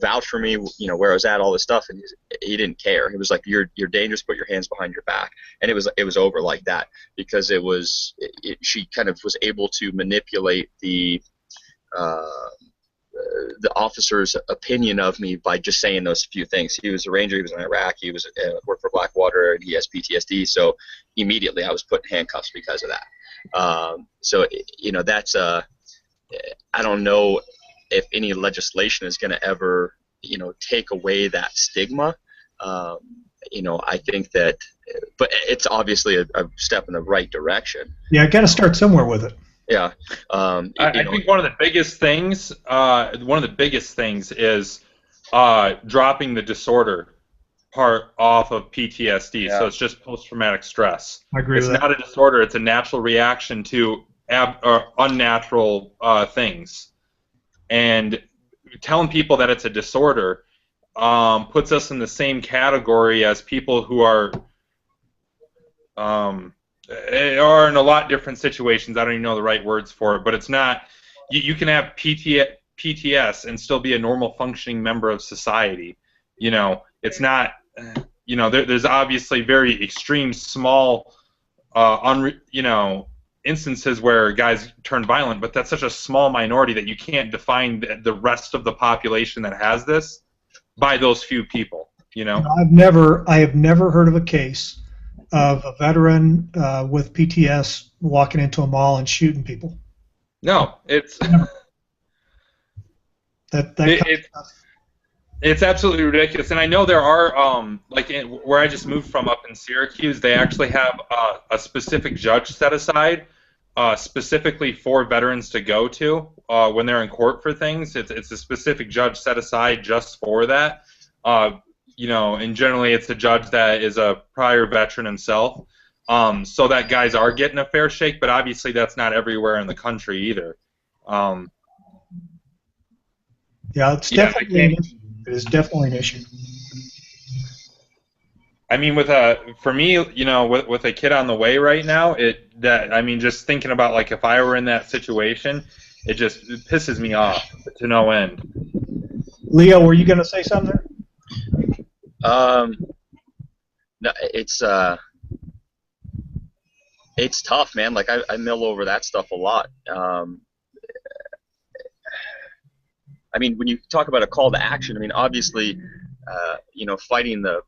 vouch for me, where I was at, all this stuff, and he didn't care. He was like, you're dangerous, put your hands behind your back, and it was over like that, because she kind of was able to manipulate the officer's opinion of me by just saying those few things. He was a Ranger, he was in Iraq, he was worked for Blackwater, and he has PTSD, so immediately I was put in handcuffs because of that. So that's I don't know if any legislation is going to ever take away that stigma. I think that, but it's obviously a step in the right direction. Yeah, got to start somewhere with it. Yeah, I think one of the biggest things is dropping the disorder part off of PTSD. Yeah. So it's just post-traumatic stress. I agree with that. It's not a disorder; it's a natural reaction to unnatural things. And telling people that it's a disorder puts us in the same category as people who are in a lot different situations. I don't even know the right words for it, but it's not. You can have PTS and still be a normal functioning member of society. It's not. There's obviously very extreme, small, instances where guys turn violent, but that's such a small minority that you can't define the rest of the population that has this by those few people. I have never heard of a case of a veteran with PTS walking into a mall and shooting people. No, it's it's absolutely ridiculous. And I know there are where I just moved from up in Syracuse, they actually have a specific judge set aside specifically for veterans to go to when they're in court for things. It's a specific judge set aside just for that. And generally it's a judge that is a prior veteran himself, so that guys are getting a fair shake, but obviously that's not everywhere in the country either. It's definitely an issue. It is definitely an issue. I mean, for me, with a kid on the way right now, just thinking about if I were in that situation, it pisses me off to no end. Leo, were you going to say something? No, it's tough, man. I mill over that stuff a lot. When you talk about a call to action, obviously, fighting the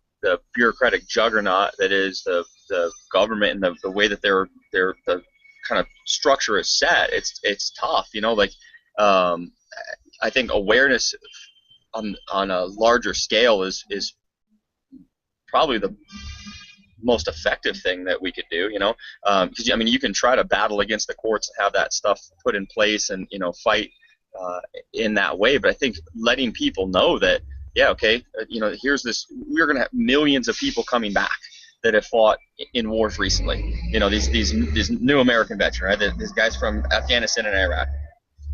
bureaucratic juggernaut that is the government and the way that the kind of structure is set, it's tough. I think awareness on a larger scale is probably the most effective thing that we could do. Because you can try to battle against the courts and have that stuff put in place and fight in that way, but I think letting people know that, here's this. We're going to have millions of people coming back that have fought in wars recently. These new American veterans, right? These guys from Afghanistan and Iraq.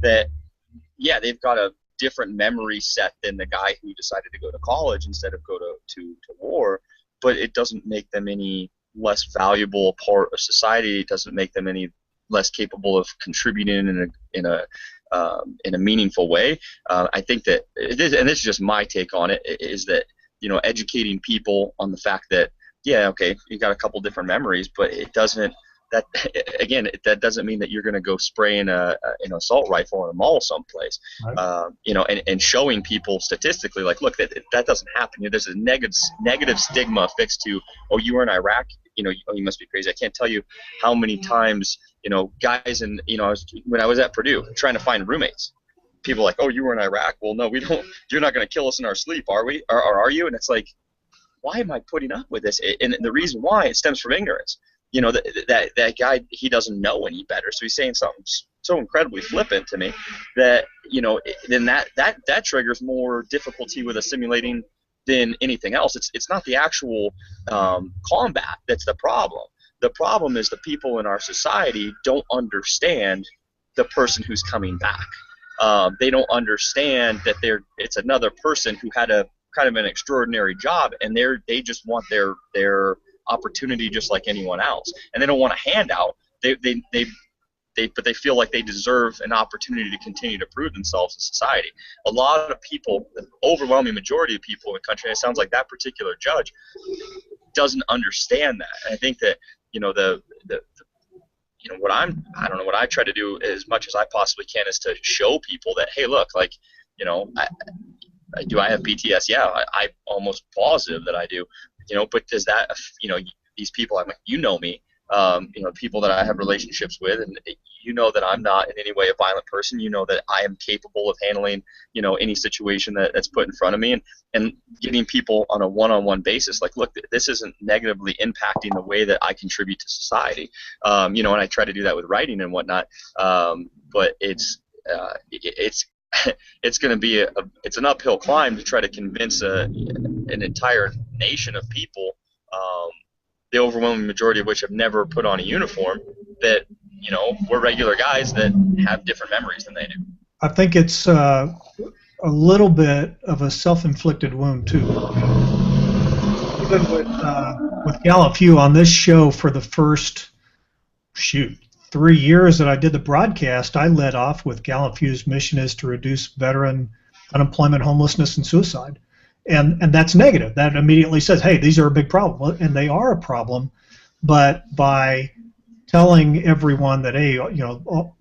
That, they've got a different memory set than the guy who decided to go to college instead of go to war. But it doesn't make them any less valuable part of society. It doesn't make them any less capable of contributing in a meaningful way. I think that and this is just my take on it, is that educating people on the fact that you got a couple different memories, but it doesn't. That doesn't mean that you're going to go spraying an assault rifle in a mall someplace. Right. And showing people statistically, look, that doesn't happen. There's a negative stigma affixed to, oh, you were in Iraq, you must be crazy. I can't tell you how many times, guys, and when I was at Purdue trying to find roommates, people like, oh, you were in Iraq. Well, no, we don't. You're not going to kill us in our sleep, are we? Or are you? And it's like, why am I putting up with this? And the reason why, it stems from ignorance. That guy, he doesn't know any better, so he's saying something so incredibly flippant to me that then that triggers more difficulty with assimilating than anything else. It's not the actual combat that's the problem. The problem is the people in our society don't understand the person who's coming back. They don't understand that it's another person who had a kind of an extraordinary job, and they just want their opportunity just like anyone else, and they don't want a handout. They they feel like they deserve an opportunity to continue to prove themselves in society. A lot of people, the overwhelming majority of people in the country, and it sounds like that particular judge doesn't understand that. And I think that, you know, what I try to do as much as I possibly can is to show people that, hey, look, like, you know, do I have PTS? Yeah, I'm almost positive that I do. You know, but does that, you know, these people, I'm like, you know me, you know, people that I have relationships with, and you know that I'm not in any way a violent person. You know that I am capable of handling, you know, any situation that's put in front of me, and getting people on a one-on-one basis, like, look, this isn't negatively impacting the way that I contribute to society. You know, and I try to do that with writing and whatnot. But it's it's going to be it's an uphill climb to try to convince an entire nation of people, the overwhelming majority of which have never put on a uniform, that, you know, we're regular guys that have different memories than they do. I think it's a little bit of a self-inflicted wound too. Even with Gallup Few on this show, for the first 3 years that I did the broadcast, I led off with Gallup Few's mission is to reduce veteran unemployment, homelessness, and suicide. And that's negative. That immediately says, hey, these are a big problem. And they are a problem. But by telling everyone that, hey, you know,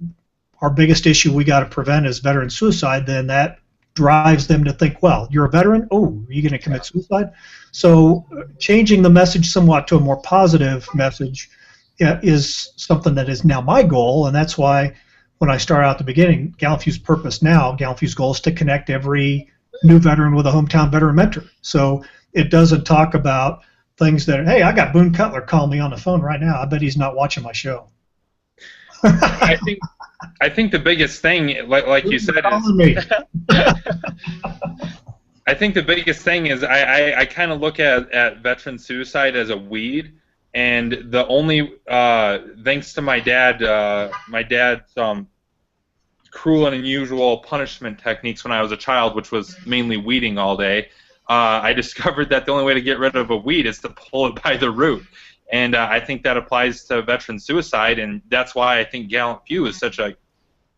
our biggest issue we got to prevent is veteran suicide, then that drives them to think, well, you're a veteran? Oh, are you going to commit suicide? So changing the message somewhat to a more positive message is something that is now my goal, and that's why when I start out at the beginning, Gallup Few's purpose now, Gallup Few's goal is to connect every new veteran with a hometown veteran mentor. So it doesn't talk about things that, hey, I got Boone Cutler calling me on the phone right now. I bet he's not watching my show. I think the biggest thing, like you said, is I think the biggest thing is I kind of look at veteran suicide as a weed. And the only, thanks to my dad's cruel and unusual punishment techniques when I was a child, which was mainly weeding all day, I discovered that the only way to get rid of a weed is to pull it by the root. And I think that applies to veteran suicide, and that's why I think Gallup Few is such a,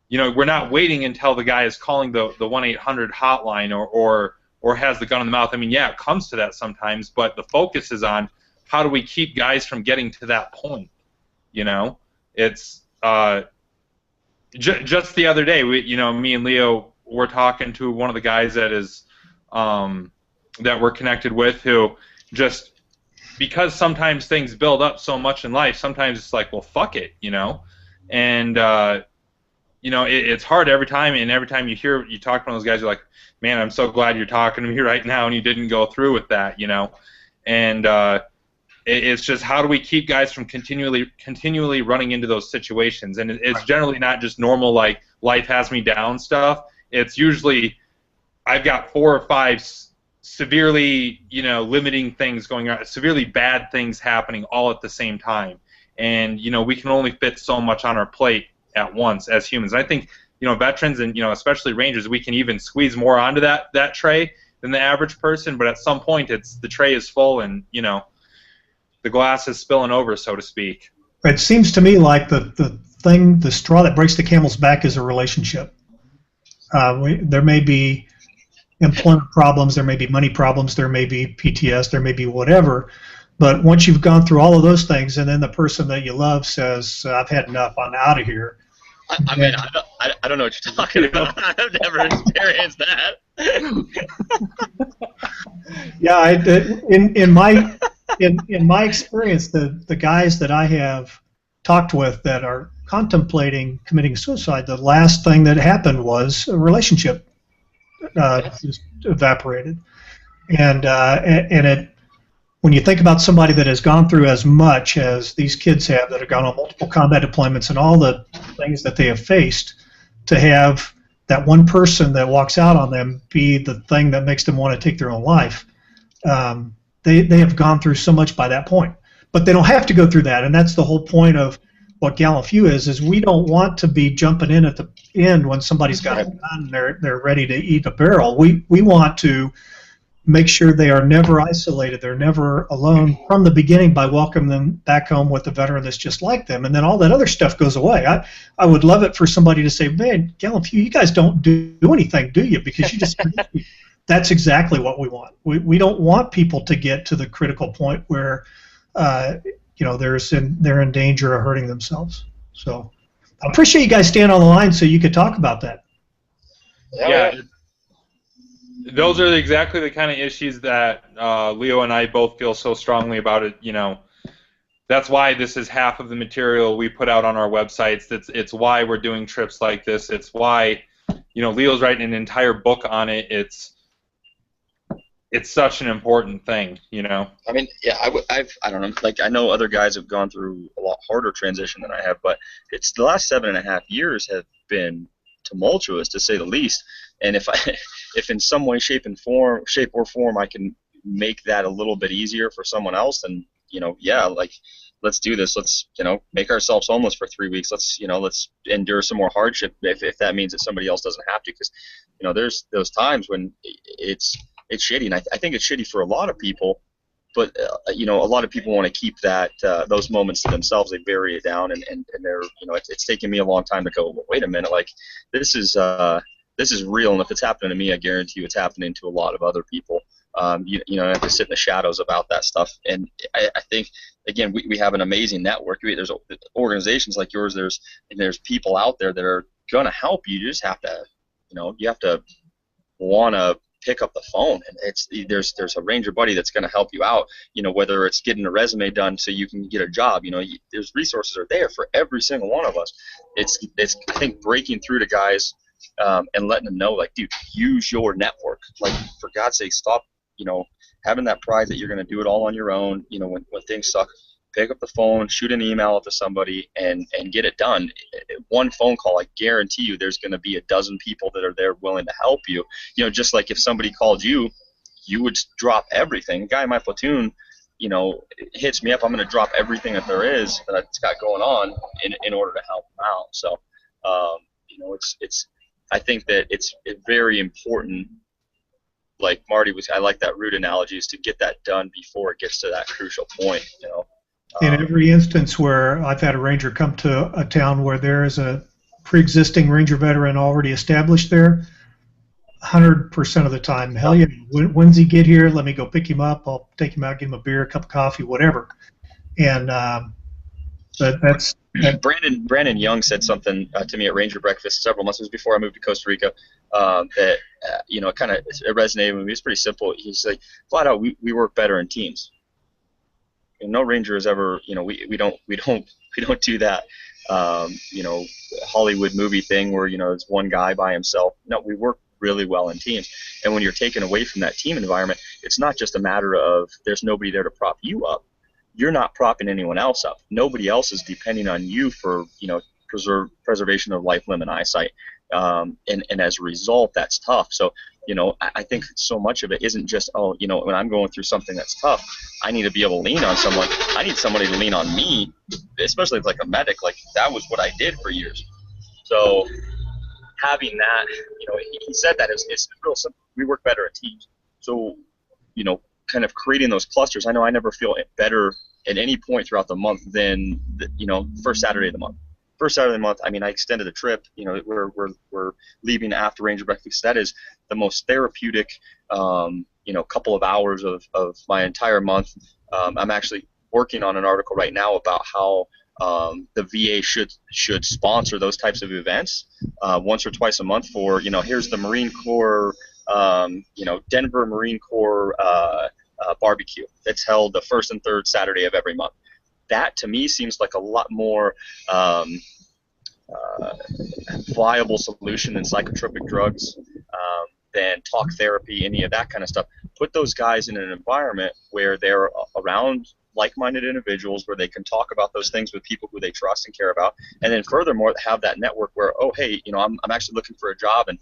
you know, we're not waiting until the guy is calling the 1-800 hotline or has the gun in the mouth. I mean, yeah, it comes to that sometimes, but the focus is on how do we keep guys from getting to that point? You know, it's just the other day, me and Leo were talking to one of the guys that is that we're connected with, who just, because sometimes things build up so much in life, sometimes it's like, well, fuck it, you know, and it's hard every time, and every time you talk to one of those guys, you're like, man, I'm so glad you're talking to me right now, and you didn't go through with that, you know, and it's just, how do we keep guys from continually running into those situations? And it's generally not just normal, like, life has me down stuff. It's usually, I've got 4 or 5 severely, limiting things going on, severely bad things happening all at the same time. And, we can only fit so much on our plate at once as humans. And I think, veterans and, especially Rangers, we can even squeeze more onto that tray than the average person, but at some point the tray is full, and, the glass is spilling over, so to speak. It seems to me like the straw that breaks the camel's back is a relationship. There may be employment problems, there may be money problems, there may be PTS, there may be whatever, but once you've gone through all of those things, and then the person that you love says, I've had enough, I'm out of here. I mean, I don't know what you're talking about. I've never experienced that. Yeah, in my experience, the guys that I have talked with that are contemplating committing suicide, the last thing that happened was a relationship just evaporated, and when you think about somebody that has gone through as much as these kids have, that have gone on multiple combat deployments and all the things that they have faced, to have that one person that walks out on them be the thing that makes them want to take their own life, they have gone through so much by that point. But they don't have to go through that, and that's the whole point of what Gallup Few is we don't want to be jumping in at the end when somebody's got a gun and they're ready to eat a barrel. We want to make sure they are never isolated, they're never alone from the beginning by welcoming them back home with a veteran that's just like them, and then all that other stuff goes away. I would love it for somebody to say, man, Gallant Few, you guys don't do anything, do you? Because you just that's exactly what we want. We don't want people to get to the critical point where they're in danger of hurting themselves. So I appreciate you guys staying on the line so you could talk about that. Yeah. Those are exactly the kind of issues that Leo and I both feel so strongly about it. That's why this is half of the material we put out on our websites. It's why we're doing trips like this. It's why, Leo's writing an entire book on it. It's such an important thing, I mean, yeah, I don't know. Like, I know other guys have gone through a lot harder transition than I have, but it's the last 7.5 years have been tumultuous, to say the least. And if in some way, shape or form, I can make that a little bit easier for someone else, then let's do this. Let's make ourselves homeless for 3 weeks. Let's endure some more hardship if that means that somebody else doesn't have to, because there's those times when it's shitty, and I think it's shitty for a lot of people. But a lot of people want to keep those moments to themselves. They bury it down, and they're it's taken me a long time to go, well, wait a minute, like this is real, and if it's happening to me, I guarantee you it's happening to a lot of other people. You have to sit in the shadows about that stuff. And I think, again, we have an amazing network. There's organizations like yours. There's people out there that are going to help you. You just have to, you have to want to pick up the phone, and there's a ranger buddy that's going to help you out. Whether it's getting a resume done so you can get a job. There's resources are there for every single one of us. It's I think breaking through to guys and letting them know, like, dude, use your network. Like, for God's sake, stop having that pride that you're going to do it all on your own. When things suck, pick up the phone, shoot an email to somebody, and get it done. One phone call, I guarantee you there's going to be a dozen people that are there willing to help you. Just like if somebody called you, you would drop everything. A guy in my platoon, hits me up, I'm going to drop everything that there is that I've got going on in order to help him out. So, I think that it's very important. Like Marty I like that route analogy, is to get that done before it gets to that crucial point. In every instance where I've had a ranger come to a town where there is a pre-existing ranger veteran already established there, 100% of the time, hell yeah, when's he get here? Let me go pick him up. I'll take him out, give him a beer, a cup of coffee, whatever. And but that's Brandon Young said something to me at Ranger Breakfast several months before I moved to Costa Rica that kind of resonated with me. It's pretty simple. He's like, flat out, we work better in teams. And no ranger is ever, we don't do that Hollywood movie thing where it's one guy by himself. No, we work really well in teams. And when you're taken away from that team environment, it's not just a matter of there's nobody there to prop you up. You're not propping anyone else up. Nobody else is depending on you for preservation of life, limb, and eyesight. And as a result, that's tough. So I think so much of it isn't just when I'm going through something that's tough, I need to be able to lean on someone. I need somebody to lean on me, especially if like a medic. Like, that was what I did for years. So having that, he said that it's real simple. We work better in teams. So kind of creating those clusters. I know I never feel better at any point throughout the month than first Saturday of the month. First Saturday of the month, I mean, I extended the trip. We're leaving after Ranger Breakfast. That is the most therapeutic couple of hours of my entire month. I'm actually working on an article right now about how the VA should sponsor those types of events once or twice a month for here's the Marine Corps Denver Marine Corps barbecue that's held the first and third Saturday of every month. That to me seems like a lot more viable solution than psychotropic drugs, than talk therapy, any of that kind of stuff. Put those guys in an environment where they're around like-minded individuals, where they can talk about those things with people who they trust and care about, and then furthermore have that network where, oh hey, I'm actually looking for a job, and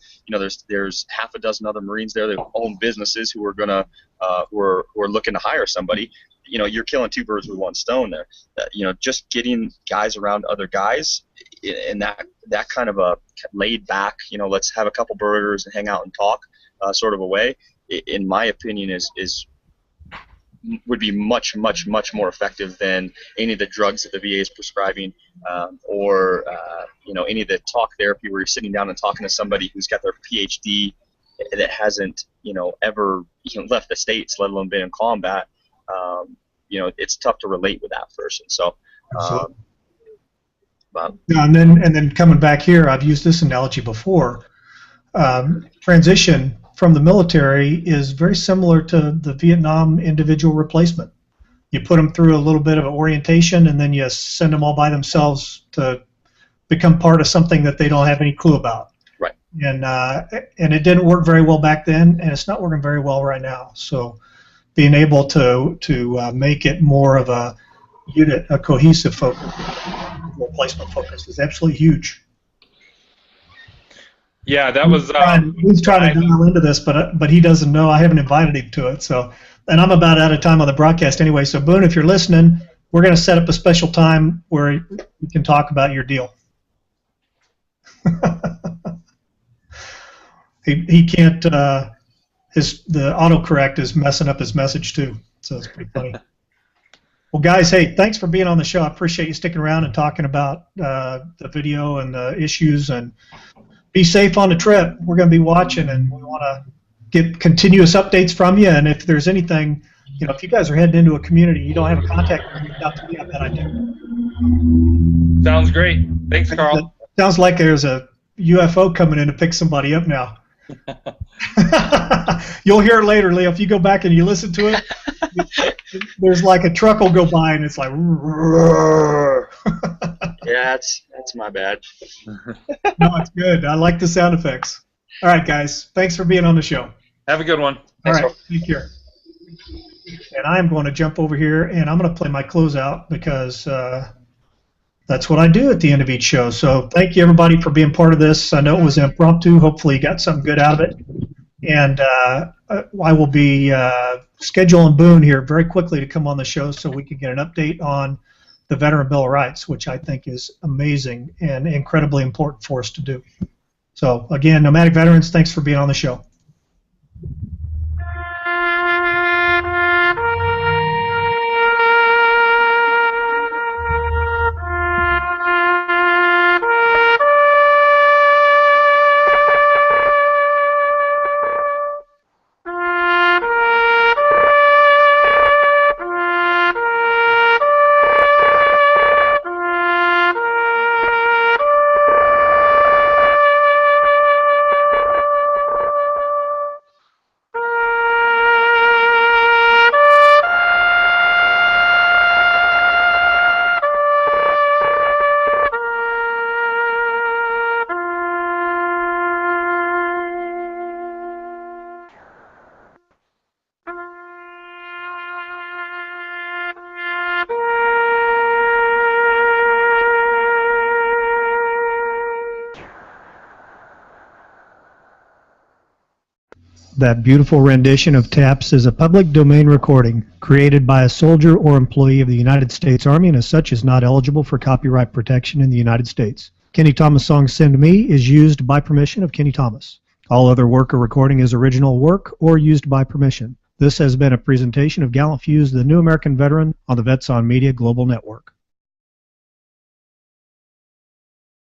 there's half a dozen other Marines there that own businesses who are gonna who are looking to hire somebody. You're killing two birds with one stone there. Just getting guys around other guys in that kind of a laid back, let's have a couple burgers and hang out and talk sort of a way, in my opinion, would be much more effective than any of the drugs that the VA is prescribing, or any of the talk therapy where you're sitting down and talking to somebody who's got their PhD that hasn't ever left the States, let alone been in combat. It's tough to relate with that person. So. Yeah, and then coming back here, I've used this analogy before. Transition from the military is very similar to the Vietnam individual replacement. You put them through a little bit of orientation, and then you send them all by themselves to become part of something that they don't have any clue about. Right. And it didn't work very well back then, and it's not working very well right now. So being able to make it more of a unit, a cohesive focus, replacement focus, is absolutely huge. Yeah, that was. He's trying to dial into this, but he doesn't know. I haven't invited him to it. So, and I'm about out of time on the broadcast anyway. So, Boone, if you're listening, we're going to set up a special time where you can talk about your deal. he can't. The autocorrect is messing up his message too. So it's pretty funny. Well, guys, hey, thanks for being on the show. I appreciate you sticking around and talking about the video and the issues, and be safe on the trip. We're going to be watching, and we want to get continuous updates from you. And if there's anything, if you guys are heading into a community, you don't have a contact, reach out to me. I bet I do. Sounds great. Thanks, Carl. Sounds like there's a UFO coming in to pick somebody up now. You'll hear it later, Leo. If you go back and you listen to it, there's like a truck will go by and it's like. Yeah, that's my bad. No, it's good. I like the sound effects. All right, guys. Thanks for being on the show. Have a good one. All right. Take care. And I'm going to jump over here and I'm going to play my closeout because that's what I do at the end of each show. So thank you, everybody, for being part of this. I know it was impromptu. Hopefully you got something good out of it. And I will be scheduling Boone here very quickly to come on the show so we can get an update on the Veteran Bill of Rights, which I think is amazing and incredibly important for us to do. So, again, Nomadic Veterans, thanks for being on the show. That beautiful rendition of Taps is a public domain recording created by a soldier or employee of the United States Army and as such is not eligible for copyright protection in the United States. Kenny Thomas' song Send Me is used by permission of Kenny Thomas. All other work or recording is original work or used by permission. This has been a presentation of Gallant Fuse, the New American Veteran on the Vets on Media Global Network.